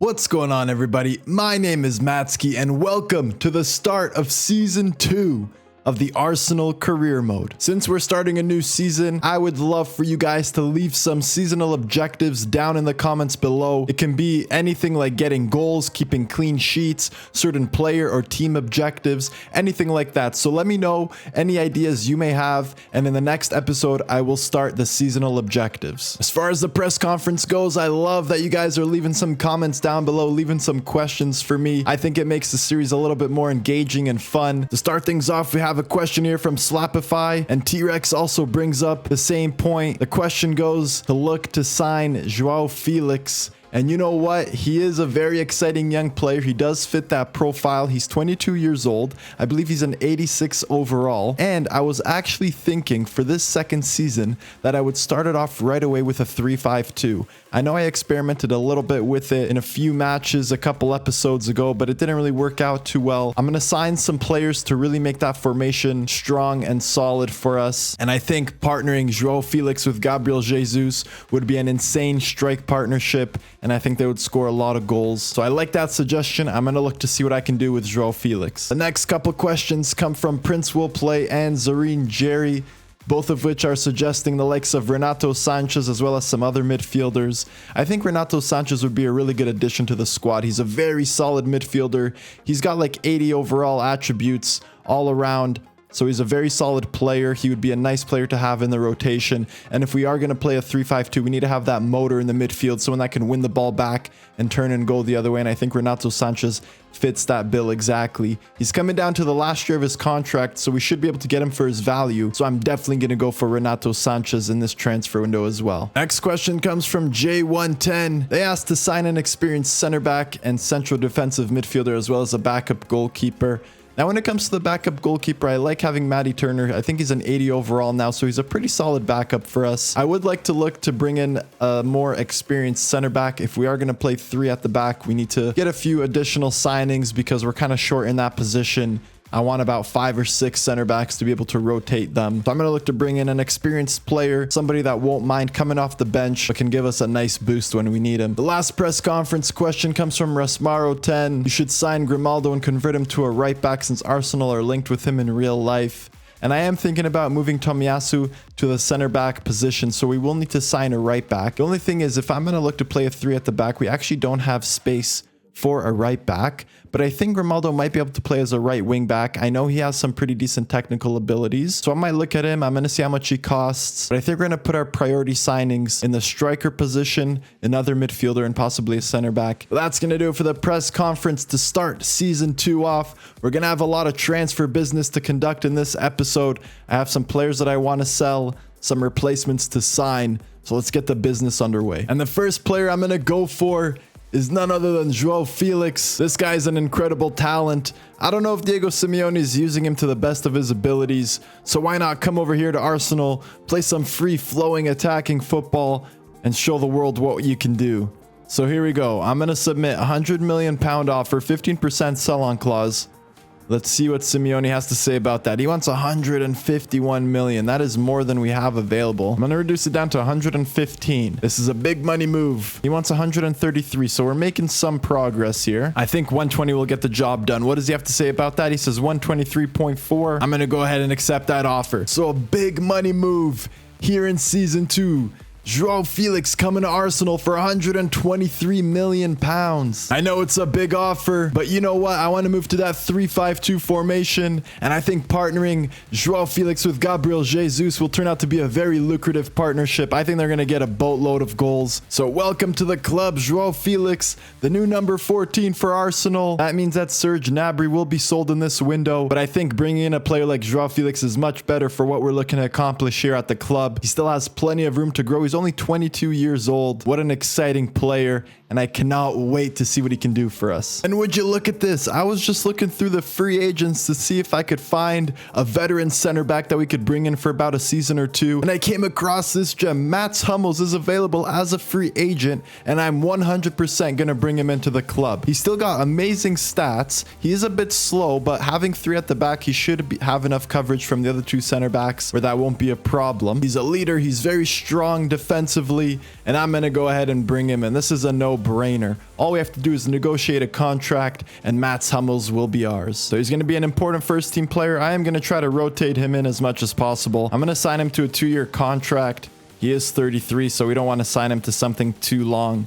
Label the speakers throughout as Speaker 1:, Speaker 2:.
Speaker 1: What's going on, everybody? My name is Matsky and welcome to the start of season 2 of the Arsenal career mode. Since we're starting a new season, I would love for you guys to leave some seasonal objectives down in the comments below. It can be anything like getting goals, keeping clean sheets, certain player or team objectives, anything like that. So let me know any ideas you may have, and in the next episode, I will start the seasonal objectives. As far as the press conference goes, I love that you guys are leaving some comments down below, leaving some questions for me. I think it makes the series a little bit more engaging and fun. To start things off, we have a question here from Slapify, and T-Rex also brings up the same point. The question goes to look to sign Joao Felix. And you know what? He is a very exciting young player. He does fit that profile. He's 22 years old. I believe he's an 86 overall. And I was actually thinking for this second season that I would start it off right away with a 3-5-2. I know I experimented a little bit with it in a few matches a couple episodes ago, but it didn't really work out too well. I'm going to sign some players to really make that formation strong and solid for us. And I think partnering Joao Felix with Gabriel Jesus would be an insane strike partnership, and I think they would score a lot of goals. So I like that suggestion. I'm going to look to see what I can do with Joao Felix. The next couple questions come from Prince Will Play and Zareen Jerry, both of which are suggesting the likes of Renato Sanchez as well as some other midfielders. I think Renato Sanchez would be a really good addition to the squad. He's a very solid midfielder. He's got like 80 overall attributes all around. So he's a very solid player. He would be a nice player to have in the rotation. And if we are going to play a 3-5-2, we need to have that motor in the midfield, someone that can win the ball back and turn and go the other way. And I think Renato Sanchez fits that bill exactly. He's coming down to the last year of his contract, so we should be able to get him for his value. So I'm definitely going to go for Renato Sanchez in this transfer window as well. Next question comes from J110. They asked to sign an experienced center back and central defensive midfielder as well as a backup goalkeeper. Now, when it comes to the backup goalkeeper, I like having Matty Turner. I think he's an 80 overall now, so he's a pretty solid backup for us. I would like to look to bring in a more experienced center back. If we are going to play 3 at the back, we need to get a few additional signings because we're kind of short in that position. I want about 5 or 6 center backs to be able to rotate them. So I'm going to look to bring in an experienced player, somebody that won't mind coming off the bench, but can give us a nice boost when we need him. The last press conference question comes from Rasmaro10. You should sign Grimaldo and convert him to a right back since Arsenal are linked with him in real life. And I am thinking about moving Tomiyasu to the center back position, so we will need to sign a right back. The only thing is, if I'm going to look to play a 3 at the back, we actually don't have space for a right back, but I think Grimaldo might be able to play as a right wing back. I know he has some pretty decent technical abilities, so I might look at him. I'm going to see how much he costs, but I think we're going to put our priority signings in the striker position, another midfielder, and possibly a center back. But that's going to do it for the press conference to start season 2 off. We're going to have a lot of transfer business to conduct in this episode. I have some players that I want to sell, some replacements to sign, so let's get the business underway. And the first player I'm going to go for is none other than Joao Felix. This guy's an incredible talent. I don't know if Diego Simeone is using him to the best of his abilities, so why not come over here to Arsenal, play some free-flowing attacking football, and show the world what you can do. So here we go. I'm going to submit a £100 million offer, 15% sell-on clause. Let's see what Simeone has to say about that. He wants 151 million. That is more than we have available. I'm going to reduce it down to 115. This is a big money move. He wants 133, so we're making some progress here. I think 120 will get the job done. What does he have to say about that? He says 123.4. I'm going to go ahead and accept that offer. So a big money move here in season 2. Joao Felix coming to Arsenal for 123 million pounds. I know it's a big offer, but you know what? I want to move to that 3-5-2 formation, and I think partnering Joao Felix with Gabriel Jesus will turn out to be a very lucrative partnership. I think they're going to get a boatload of goals. So welcome to the club, Joao Felix, the new number 14 for Arsenal. That means that Serge Gnabry will be sold in this window, but I think bringing in a player like Joao Felix is much better for what we're looking to accomplish here at the club. He still has plenty of room to grow. He's only 22 years old. What an exciting player, and I cannot wait to see what he can do for us. And would you look at this? I was just looking through the free agents to see if I could find a veteran center back that we could bring in for about a season or 2, and I came across this gem. Mats Hummels is available as a free agent, and I'm 100% gonna bring him into the club. He's still got amazing stats. He is a bit slow, but having 3 at the back, he should have enough coverage from the other 2 center backs where that won't be a problem. He's a leader. He's very strong defensively, and I'm going to go ahead and bring him in. This is a no-brainer. All we have to do is negotiate a contract, and Mats Hummels will be ours. So he's going to be an important first-team player. I am going to try to rotate him in as much as possible. I'm going to sign him to a 2-year contract. He is 33, so we don't want to sign him to something too long.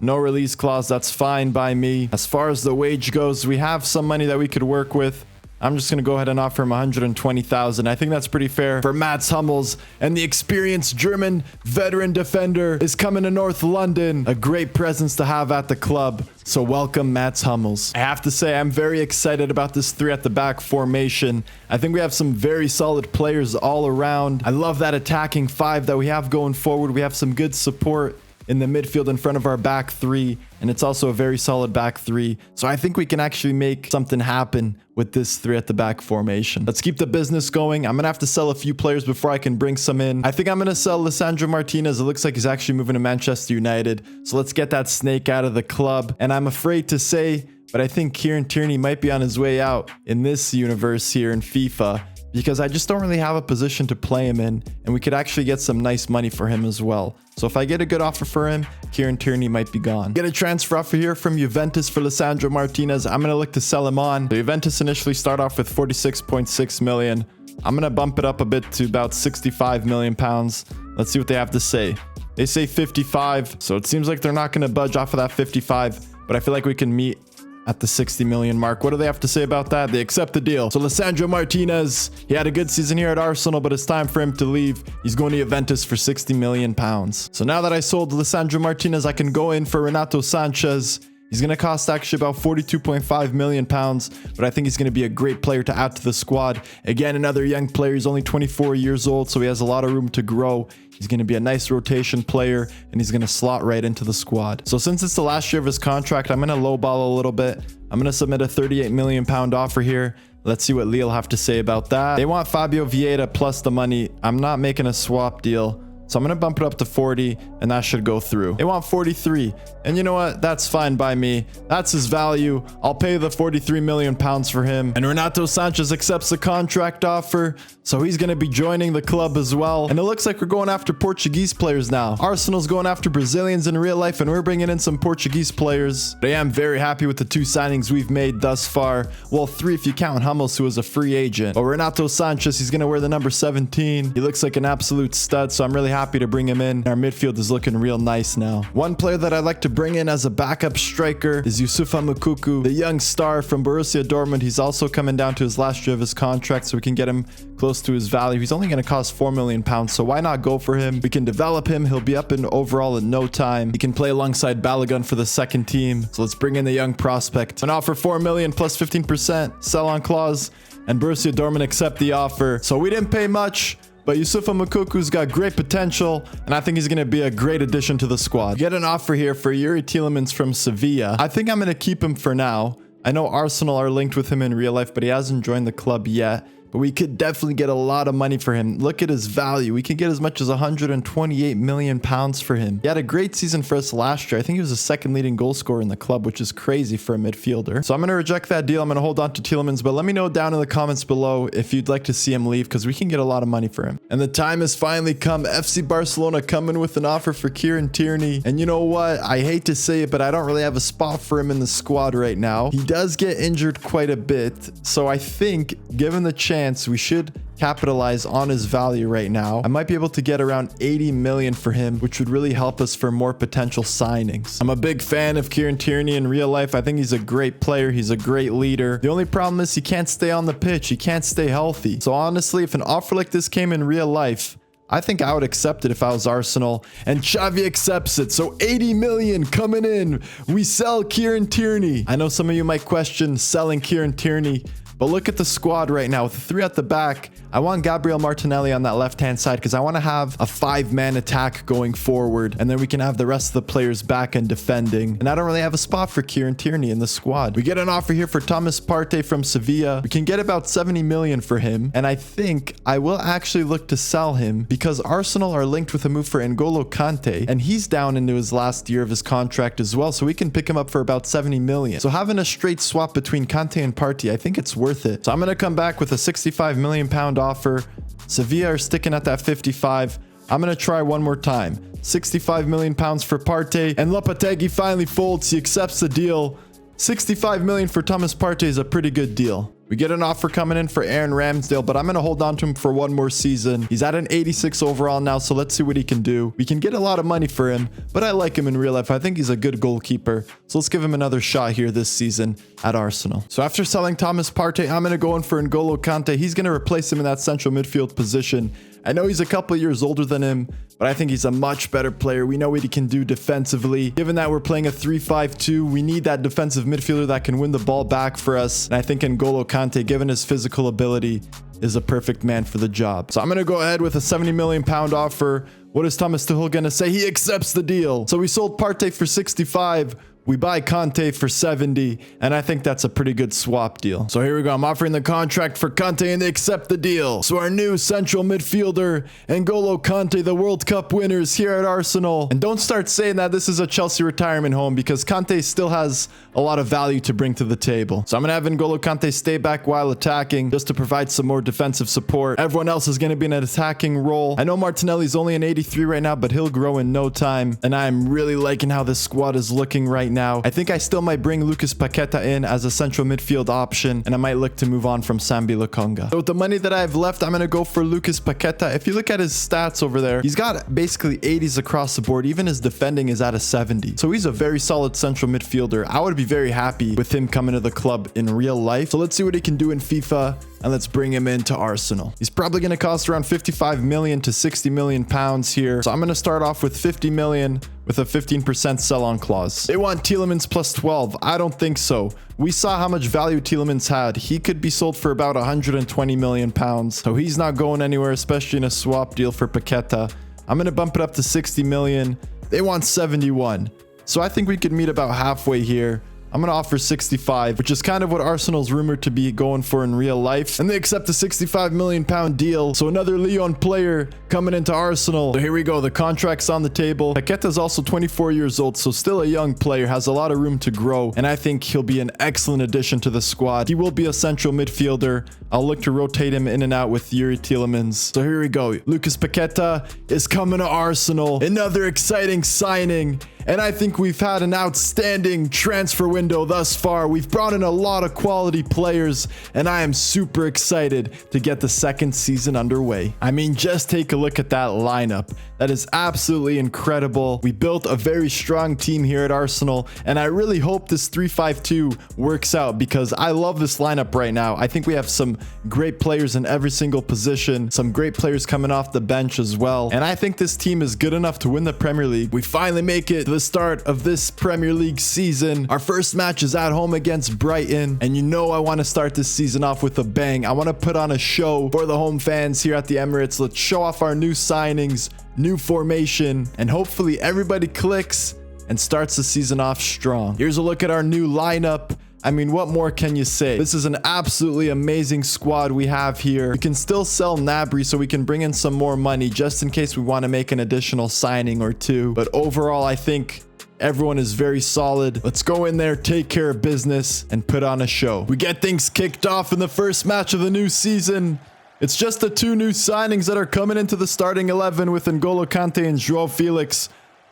Speaker 1: No release clause, that's fine by me. As far as the wage goes, we have some money that we could work with. I'm just going to go ahead and offer him 120,000. I think that's pretty fair for Mats Hummels. And the experienced German veteran defender is coming to North London. A great presence to have at the club. So welcome, Mats Hummels. I have to say, I'm very excited about this 3 at the back formation. I think we have some very solid players all around. I love that attacking 5 that we have going forward. We have some good support in the midfield in front of our back 3, and it's also a very solid back 3. So I think we can actually make something happen with this 3 at the back formation. Let's keep the business going. I'm gonna have to sell a few players before I can bring some in. I think I'm gonna sell Lisandro Martinez. It looks like he's actually moving to Manchester United. So let's get that snake out of the club. And I'm afraid to say, but I think Kieran Tierney might be on his way out in this universe here in FIFA, because I just don't really have a position to play him in, and we could actually get some nice money for him as well. So if I get a good offer for him, Kieran Tierney might be gone. Get a transfer offer here from Juventus for Lisandro Martinez. I'm going to look to sell him on. The Juventus initially start off with 46.6 million. I'm going to bump it up a bit to about 65 million pounds. Let's see what they have to say. They say 55, so it seems like they're not going to budge off of that 55, but I feel like we can meet at the 60 million mark. What do they have to say about that? They accept the deal. So Lisandro Martinez, he had a good season here at Arsenal, but it's time for him to leave. He's going to Juventus for 60 million pounds. So now that I sold Lisandro Martinez, I can go in for Renato Sanchez. He's going to cost actually about 42.5 million pounds, but I think he's going to be a great player to add to the squad. Again, another young player. He's only 24 years old, so he has a lot of room to grow. He's going to be a nice rotation player, and he's going to slot right into the squad. So since it's the last year of his contract, I'm going to lowball a little bit. I'm going to submit a 38 million pound offer here. Let's see what Lille have to say about that. They want Fabio Vieira plus the money. I'm not making a swap deal, so I'm going to bump it up to 40, and that should go through. They want 43, and you know what? That's fine by me. That's his value. I'll pay the 43 million pounds for him. And Renato Sanchez accepts the contract offer, so he's going to be joining the club as well. And it looks like we're going after Portuguese players now. Arsenal's going after Brazilians in real life, and we're bringing in some Portuguese players. But I am very happy with the 2 signings we've made thus far. Well, 3 if you count Hummels, who is a free agent. But Renato Sanchez, he's going to wear the number 17. He looks like an absolute stud, so I'm really happy to bring him in. Our midfield is looking real nice now. One player that I'd like to bring in as a backup striker is Youssoufa Moukoko, the young star from Borussia Dortmund. He's also coming down to his last year of his contract, so we can get him close to his value. He's only going to cost 4 million pounds, so why not go for him? We can develop him. He'll be up in overall in no time. He can play alongside Balogun for the second team. So let's bring in the young prospect. An offer 4 million plus 15% sell on clause, and Borussia Dortmund accept the offer. So we didn't pay much, but Youssoufa Moukoko's got great potential, and I think he's going to be a great addition to the squad. Get an offer here for Yuri Tielemans from Sevilla. I think I'm going to keep him for now. I know Arsenal are linked with him in real life, but he hasn't joined the club yet. But we could definitely get a lot of money for him. Look at his value. We could get as much as 128 million pounds for him. He had a great season for us last year. I think he was the second leading goal scorer in the club, which is crazy for a midfielder. So I'm going to reject that deal. I'm going to hold on to Tielemans, but let me know down in the comments below if you'd like to see him leave, because we can get a lot of money for him. And the time has finally come. FC Barcelona coming with an offer for Kieran Tierney. And you know what? I hate to say it, but I don't really have a spot for him in the squad right now. He does get injured quite a bit. So I think, given the chance, we should capitalize on his value right now. I might be able to get around 80 million for him, which would really help us for more potential signings. I'm a big fan of Kieran Tierney in real life. I think he's a great player. He's a great leader. The only problem is he can't stay on the pitch. He can't stay healthy. So honestly, if an offer like this came in real life, I think I would accept it if I was Arsenal, and Xavi accepts it. So 80 million coming in. We sell Kieran Tierney. I know some of you might question selling Kieran Tierney, but look at the squad right now with the 3 at the back. I want Gabriel Martinelli on that left-hand side because I want to have a 5-man attack going forward, and then we can have the rest of the players back and defending. And I don't really have a spot for Kieran Tierney in the squad. We get an offer here for Thomas Partey from Sevilla. We can get about 70 million for him, and I think I will actually look to sell him because Arsenal are linked with a move for N'Golo Kante, and he's down into his last year of his contract as well, so we can pick him up for about 70 million. So having a straight swap between Kante and Partey, I think it's worth it. So I'm going to come back with a 65 million pound offer. Sevilla are sticking at that 55. I'm going to try one more time. 65 million pounds for Partey, and Lopetegui finally folds. He accepts the deal. 65 million for Thomas Partey is a pretty good deal. We get an offer coming in for Aaron Ramsdale, but I'm going to hold on to him for one more season. He's at an 86 overall now, so let's see what he can do. We can get a lot of money for him, but I like him in real life. I think he's a good goalkeeper. So let's give him another shot here this season at Arsenal. So after selling Thomas Partey, I'm going to go in for N'Golo Kante. He's going to replace him in that central midfield position. I know he's a couple of years older than him, but I think he's a much better player. We know what he can do defensively. Given that we're playing a 3-5-2, we need that defensive midfielder that can win the ball back for us. And I think N'Golo Kante, given his physical ability, is a perfect man for the job. So I'm going to go ahead with a 70 million pound offer. What is Thomas Tuchel going to say? He accepts the deal. So we sold Partey for 65. We buy Kante for 70, and I think that's a pretty good swap deal. So here we go. I'm offering the contract for Kante, and they accept the deal. So our new central midfielder, N'Golo Kante, the World Cup winners here at Arsenal. And don't start saying that this is a Chelsea retirement home, because Kante still has a lot of value to bring to the table. So I'm going to have N'Golo Kante stay back while attacking, just to provide some more defensive support. Everyone else is going to be in an attacking role. I know Martinelli's only an 83 right now, but he'll grow in no time. And I'm really liking how this squad is looking right now. I think I still might bring Lucas Paqueta in as a central midfield option, and I might look to move on from Sambi Lokonga. So with the money that I have left, I'm going to go for Lucas Paqueta. If you look at his stats over there, he's got basically 80s across the board. Even his defending is at a 70. So he's a very solid central midfielder. I would be very happy with him coming to the club in real life. So let's see what he can do in FIFA, and let's bring him into Arsenal. He's probably going to cost around 55 million to 60 million pounds here. So I'm going to start off with 50 million with a 15% sell-on clause. They want Tielemans plus 12. I don't think so. We saw how much value Tielemans had. He could be sold for about 120 million pounds. So he's not going anywhere, especially in a swap deal for Paqueta. I'm going to bump it up to 60 million. They want 71. So I think we could meet about halfway here. I'm going to offer 65, which is kind of what Arsenal's rumored to be going for in real life. And they accept a 65 million pound deal. So another Lyon player coming into Arsenal. So here we go. The contract's on the table. Paqueta's also 24 years old, so still a young player, has a lot of room to grow. And I think he'll be an excellent addition to the squad. He will be a central midfielder. I'll look to rotate him in and out with Yuri Tielemans. So here we go. Lucas Paqueta is coming to Arsenal. Another exciting signing. And I think we've had an outstanding transfer window thus far. We've brought in a lot of quality players, and I am super excited to get the second season underway. I mean, just take a look at that lineup. That is absolutely incredible. We built a very strong team here at Arsenal, and I really hope this 3-5-2 works out, because I love this lineup right now. I think we have some great players in every single position, some great players coming off the bench as well. And I think this team is good enough to win the Premier League. We finally make it to the start of this Premier League season. Our first match is at home against Brighton, and you know I want to start this season off with a bang. I want to put on a show for the home fans here at the Emirates. Let's show off our new signings, new formation, and hopefully everybody clicks and starts the season off strong. Here's a look at our new lineup. I mean, what more can you say? This is an absolutely amazing squad we have here. We can still sell Gnabry, so we can bring in some more money just in case we want to make an additional signing or two. But overall, I think everyone is very solid. Let's go in there, take care of business, and put on a show. We get things kicked off in the first match of the new season. It's just the two new signings that are coming into the starting 11 with N'Golo Kante and João Felix.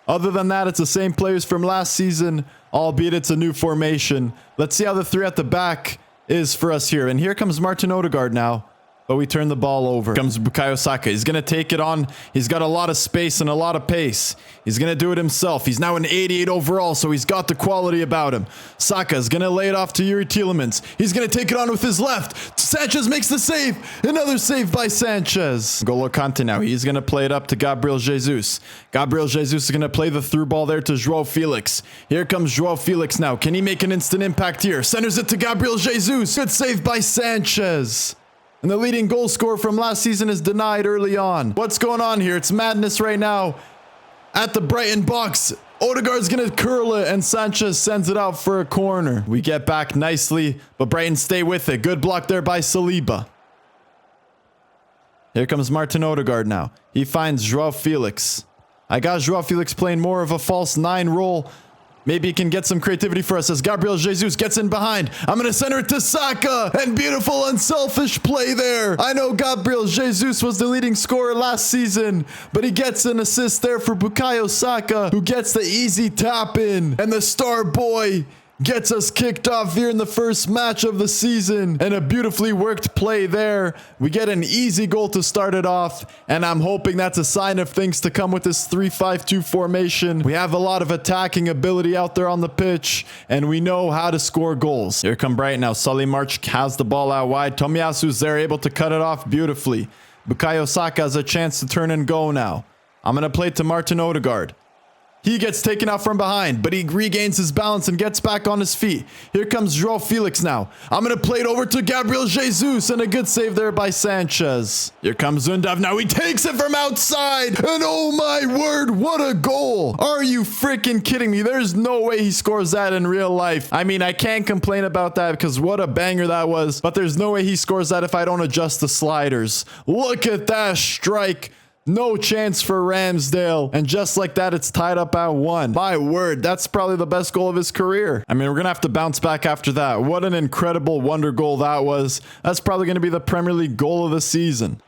Speaker 1: Other than that, it's the same players from last season, albeit it's a new formation. Let's see how the three at the back is for us here. And here comes Martin Odegaard now. But we turn the ball over. Here comes Bukayo Saka. He's going to take it on. He's got a lot of space and a lot of pace. He's going to do it himself. He's now an 88 overall, so he's got the quality about him. Saka is going to lay it off to Yuri Tielemans. He's going to take it on with his left. Sanchez makes the save. Another save by Sanchez. N'Golo Kante now. He's going to play it up to Gabriel Jesus. Gabriel Jesus is going to play the through ball there to João Felix. Here comes João Felix now. Can he make an instant impact here? Centers it to Gabriel Jesus. Good save by Sanchez. And the leading goal scorer from last season is denied early on. What's going on here? It's madness right now at the Brighton box. Odegaard's going to curl it, and Sanchez sends it out for a corner. We get back nicely, but Brighton stay with it. Good block there by Saliba. Here comes Martin Odegaard now. He finds João Felix. I got João Felix playing more of a false 9 role. Maybe he can get some creativity for us as Gabriel Jesus gets in behind. I'm going to center it to Saka. And beautiful unselfish play there. I know Gabriel Jesus was the leading scorer last season, but he gets an assist there for Bukayo Saka, who gets the easy tap in. And the star boy gets us kicked off here in the first match of the season. And a beautifully worked play there. We get an easy goal to start it off. And I'm hoping that's a sign of things to come with this 3-5-2 formation. We have a lot of attacking ability out there on the pitch. And we know how to score goals. Here come Brighton now. Solly March has the ball out wide. Tomiyasu's there, able to cut it off beautifully. Bukayo Saka has a chance to turn and go now. I'm going to play to Martin Odegaard. He gets taken out from behind, but he regains his balance and gets back on his feet. Here comes Joao Felix now. I'm going to play it over to Gabriel Jesus, and a good save there by Sanchez. Here comes Undav now. He takes it from outside, and oh my word, what a goal. Are you freaking kidding me? There's no way he scores that in real life. I mean, I can't complain about that because what a banger that was, but there's no way he scores that if I don't adjust the sliders. Look at that strike. No chance for Ramsdale. And just like that, it's tied up at 1. My word, that's probably the best goal of his career. I mean, we're going to have to bounce back after that. What an incredible wonder goal that was. That's probably going to be the Premier League goal of the season.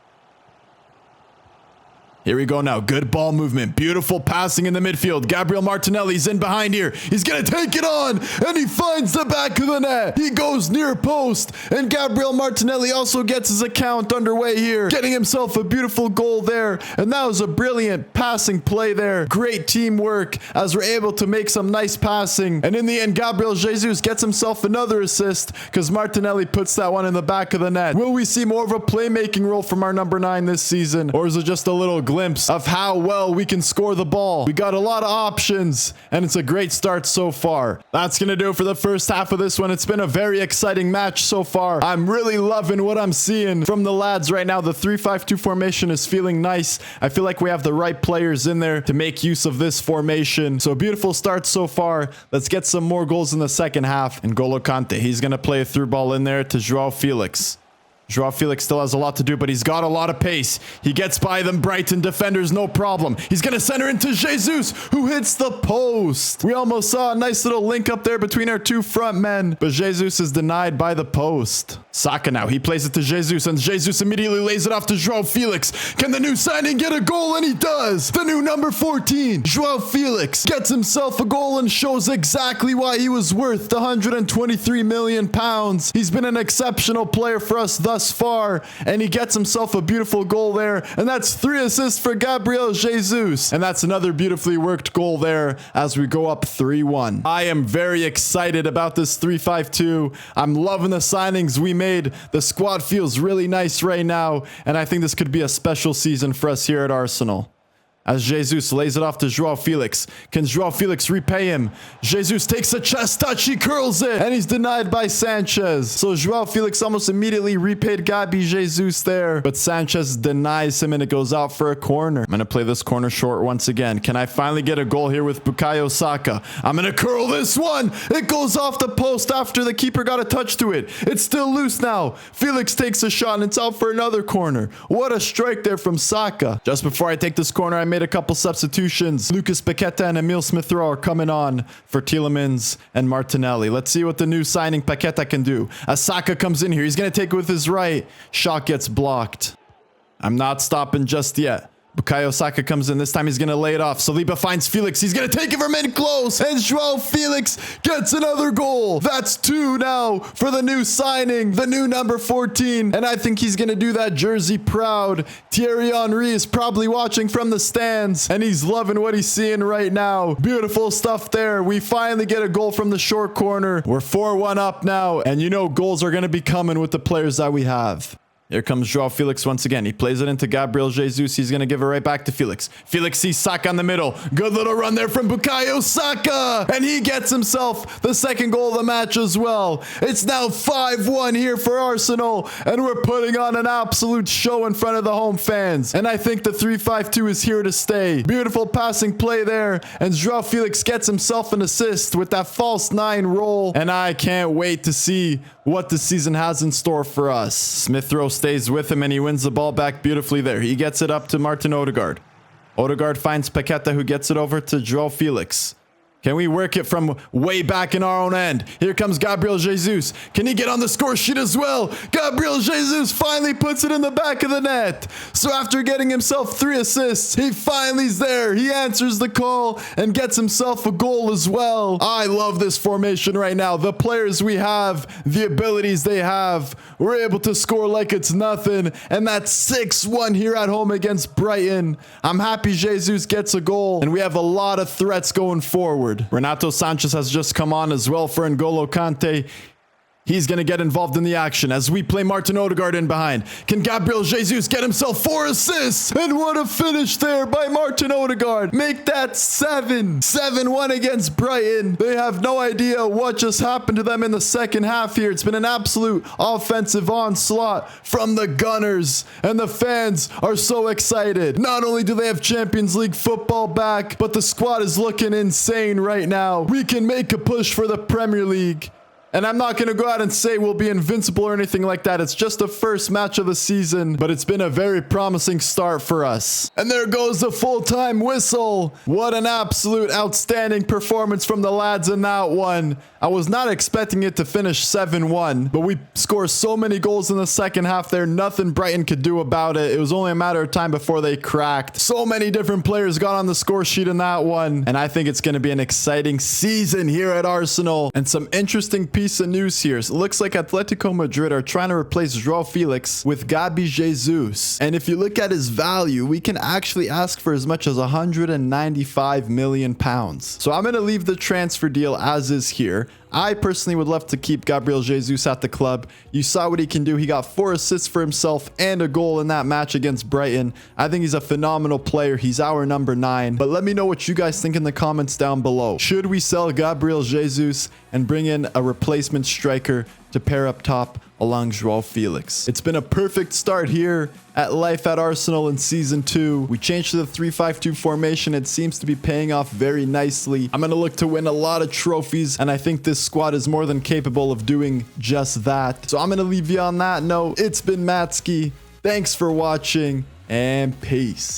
Speaker 1: Here we go now. Good ball movement. Beautiful passing in the midfield. Gabriel Martinelli's in behind here. He's going to take it on, and he finds the back of the net. He goes near post, and Gabriel Martinelli also gets his account underway here, getting himself a beautiful goal there. And that was a brilliant passing play there. Great teamwork as we're able to make some nice passing. And in the end, Gabriel Jesus gets himself another assist because Martinelli puts that one in the back of the net. Will we see more of a playmaking role from our number 9 this season, or is it just a little glimpse of how well we can score the ball? We got a lot of options, and it's a great start so far. That's gonna do it for the first half of this one. It's been a very exciting match so far. I'm really loving what I'm seeing from the lads right now. The 3-5-2 formation is feeling nice. I feel like we have the right players in there to make use of this formation. So beautiful start so far. Let's get some more goals in the second half. And N'Golo Kante, he's gonna play a through ball in there to Joao Felix. Joao Felix still has a lot to do, but he's got a lot of pace. He gets by them Brighton defenders, no problem. He's going to center into Jesus, who hits the post. We almost saw a nice little link up there between our two front men, but Jesus is denied by the post. Saka now, he plays it to Jesus, and Jesus immediately lays it off to Joao Felix. Can the new signing get a goal? And he does. The new number 14, Joao Felix, gets himself a goal and shows exactly why he was worth the 123 million pounds. He's been an exceptional player for us thus far, and he gets himself a beautiful goal there, and that's 3 assists for Gabriel Jesus, and that's another beautifully worked goal there as we go up 3-1. I am very excited about this 3-5-2. I'm loving the signings we made. The squad feels really nice right now, and I think this could be a special season for us here at Arsenal. As Jesus lays it off to Joao Felix. Can Joao Felix repay him? Jesus takes a chest touch, he curls it, and he's denied by Sanchez. So Joao Felix almost immediately repaid Gabi Jesus there, but Sanchez denies him and it goes out for a corner. I'm going to play this corner short once again. Can I finally get a goal here with Bukayo Saka? I'm going to curl this one. It goes off the post after the keeper got a touch to it. It's still loose now. Felix takes a shot and it's out for another corner. What a strike there from Saka. Just before I take this corner, I made a couple substitutions. Lucas Paqueta and Emil Smith-Rowe are coming on for Tielemans and Martinelli. Let's see what the new signing Paqueta can do. As Saka comes in here, he's going to take it with his right. Shot gets blocked. I'm not stopping just yet. Bukayo Saka comes in. This time he's going to lay it off. Saliba finds Felix. He's going to take it from in close. And Joao Felix gets another goal. That's 2 now for the new signing, the new number 14. And I think he's going to do that jersey proud. Thierry Henry is probably watching from the stands, and he's loving what he's seeing right now. Beautiful stuff there. We finally get a goal from the short corner. We're 4-1 up now. And you know goals are going to be coming with the players that we have. Here comes Joao Felix once again. He plays it into Gabriel Jesus. He's going to give it right back to Felix. Felix sees Saka in the middle. Good little run there from Bukayo Saka. And he gets himself the second goal of the match as well. It's now 5-1 here for Arsenal. And we're putting on an absolute show in front of the home fans. And I think the 3-5-2 is here to stay. Beautiful passing play there. And Joao Felix gets himself an assist with that false 9 roll. And I can't wait to see what the season has in store for us. Smith-Rowe stays with him and he wins the ball back beautifully there. He gets it up to Martin Odegaard. Odegaard finds Paqueta, who gets it over to Joao Felix. Can we work it from way back in our own end? Here comes Gabriel Jesus. Can he get on the score sheet as well? Gabriel Jesus finally puts it in the back of the net. So after getting himself 3 assists, he finally's there. He answers the call and gets himself a goal as well. I love this formation right now. The players we have, the abilities they have, we're able to score like it's nothing. And that's 6-1 here at home against Brighton. I'm happy Jesus gets a goal, and we have a lot of threats going forward. Renato Sanchez has just come on as well for N'Golo Kante. He's going to get involved in the action as we play Martin Odegaard in behind. Can Gabriel Jesus get himself 4 assists? And what a finish there by Martin Odegaard. Make that 7-1 against Brighton. They have no idea what just happened to them in the second half here. It's been an absolute offensive onslaught from the Gunners. And the fans are so excited. Not only do they have Champions League football back, but the squad is looking insane right now. We can make a push for the Premier League. And I'm not going to go out and say we'll be invincible or anything like that. It's just the first match of the season, but it's been a very promising start for us. And there goes the full-time whistle. What an absolute outstanding performance from the lads in that one. I was not expecting it to finish 7-1, but we scored so many goals in the second half there. Nothing Brighton could do about it. It was only a matter of time before they cracked. So many different players got on the score sheet in that one. And I think it's going to be an exciting season here at Arsenal. And some interesting piece of news here. So it looks like Atletico Madrid are trying to replace João Felix with Gabi Jesus. And if you look at his value, we can actually ask for as much as 195 million pounds. So I'm going to leave the transfer deal as is here. I personally would love to keep Gabriel Jesus at the club. You saw what he can do. He got 4 assists for himself and a goal in that match against Brighton. I think he's a phenomenal player. He's our number 9. But let me know what you guys think in the comments down below. Should we sell Gabriel Jesus and bring in a replacement striker to pair up top along João Felix? It's been a perfect start here at life at Arsenal in season 2. We changed to the 3-5-2 formation. It seems to be paying off very nicely. I'm going to look to win a lot of trophies, and I think this squad is more than capable of doing just that. So I'm going to leave you on that note. It's been Matsky. Thanks for watching, and peace.